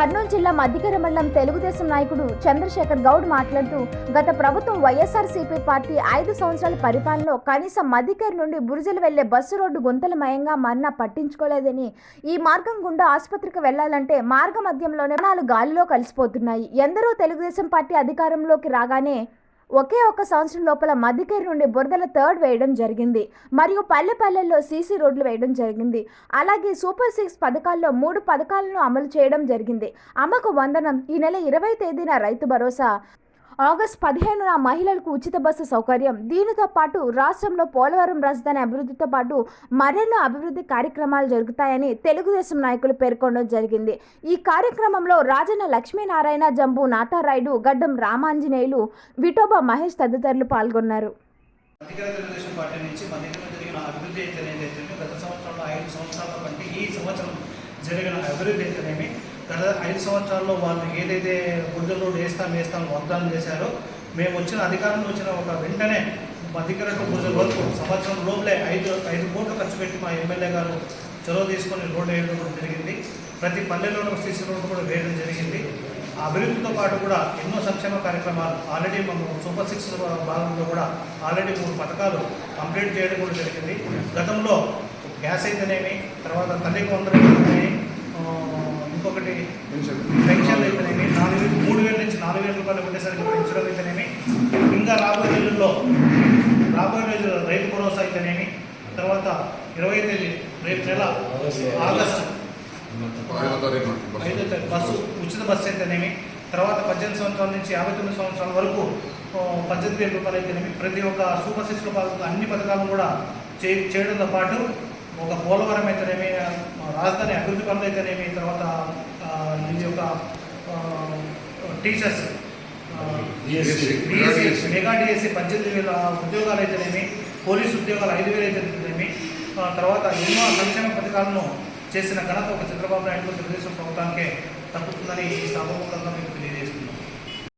కర్నూలు జిల్లా మధ్యకర మండలం తెలుగుదేశం నాయకుడు చంద్రశేఖర్ గౌడ్ మాట్లాడుతూ గత ప్రభుత్వం వైఎస్ఆర్సీపీ పార్టీ 5 సంవత్సరాల పరిపాలనలో కనీసం మధ్యకర నుండి బురుజులు వెళ్లే బస్సు రోడ్డు గుంతలమయంగా మన్నా పట్టించుకోలేదని, ఈ మార్గం గుండా ఆసుపత్రికి వెళ్లాలంటే మార్గ మధ్యంలోనే ప్రాణాలు గాలిలో కలిసిపోతున్నాయి. ఎందరో తెలుగుదేశం పార్టీ అధికారంలోకి రాగానే ఒకే ఒక్క సంవత్సరం లోపల మధ్యకేరు నుండి బురదల థర్డ్ వేయడం జరిగింది. మరియు పల్లెల్లో సీసీ రోడ్లు వేయడం జరిగింది. అలాగే సూపర్ 6 పథకాల్లో 3 పథకాలను అమలు చేయడం జరిగింది. అమ్మకు వందనం, ఈ నెల 20వ తేదీన రైతు భరోసా, ఆగస్టు 15న మహిళలకు ఉచిత బస్సు సౌకర్యం. దీనితో పాటు రాష్ట్రంలో పోలవరం రాజధాని అభివృద్ధితో పాటు మరెన్నో అభివృద్ధి కార్యక్రమాలు జరుగుతాయని తెలుగుదేశం నాయకులు పేర్కొనడం జరిగింది. ఈ కార్యక్రమంలో రాజన్న లక్ష్మీనారాయణ, జంబు నాథారాయుడు, గడ్డం రామాంజనేయులు, విఠోబా మహేష్ తదితరులు పాల్గొన్నారు. తెలుగుదేశం పార్టీ నుంచి జరిగిన అభివృద్ధి గత సంవత్సరంలో 5 సంవత్సరాల కంటే ఈ సంవత్సరం జరిగిన అభివృద్ధి అయితేనేమి, గత 5 సంవత్సరాల్లో వాళ్ళు ఏదైతే బురద రోడ్డు వేస్తాం వాగ్దానం చేశారో, మేము అధికారంలో వచ్చిన ఒక వెంటనే మధ్యకర టు బురద వరకు సంవత్సరం లోపలే 5 కోట్లు ఖర్చు పెట్టి మా ఎమ్మెల్యే గారు చొరవ తీసుకొని రోడ్డు వేయడం కూడా జరిగింది. ప్రతి పల్లెల్లోనూ సీసీ రోడ్డు కూడా వేయడం జరిగింది. అభివృద్ధితో పాటు కూడా ఎన్నో సంక్షేమ కార్యక్రమాలు ఆల్రెడీ మనం సూపర్ 6 భాగంలో కూడా ఆల్రెడీ 3 పథకాలు కంప్లీట్ చేయడం కూడా జరిగింది. గతంలో గ్యాస్ అయితేనేమి, తర్వాత తల్లికి వందలు అయితేనేమి, ఇంకొకటి పెన్షన్లు అయితేనేమి 3,000 నుంచి 4,000 రూపాయలు ఉండేసరికి పెంచడం అయితేనేమి, ఇంకా రాబోయే రోజుల్లో రైతు భరోసా అయితేనేమి, తర్వాత 20వ తేదీ రేపు నెల ఆగస్టు 5వ తారీఖు బస్సు ఉచిత బస్సు అయితేనేమి, తర్వాత 18 సంవత్సరాల నుంచి 59 సంవత్సరాల వరకు 18,000 రూపాయలు అయితేనేమి, ప్రతి ఒక్క సూపర్ 6 భాగంగా అన్ని పథకాలను కూడా చేయడంతో పాటు ఒక పోలవరం అయితేనేమి, రాజధాని అభివృద్ధి పనులు అయితేనేమి, తర్వాత ఇది ఒక టీచర్స్ మెగా డిఎస్సి 18,000 ఉద్యోగాలు అయితేనేమి, పోలీసు ఉద్యోగాలు 5,000 అయితేనేమి, తర్వాత ఎన్నో సంక్షేమ పథకాలను చేసిన ఘనత ఒక చంద్రబాబు నాయుడు తెలుగుదేశం ప్రభుత్వానికే తప్పుతుందని ఈ సభాముఖంగా మీకు తెలియజేస్తున్నాం.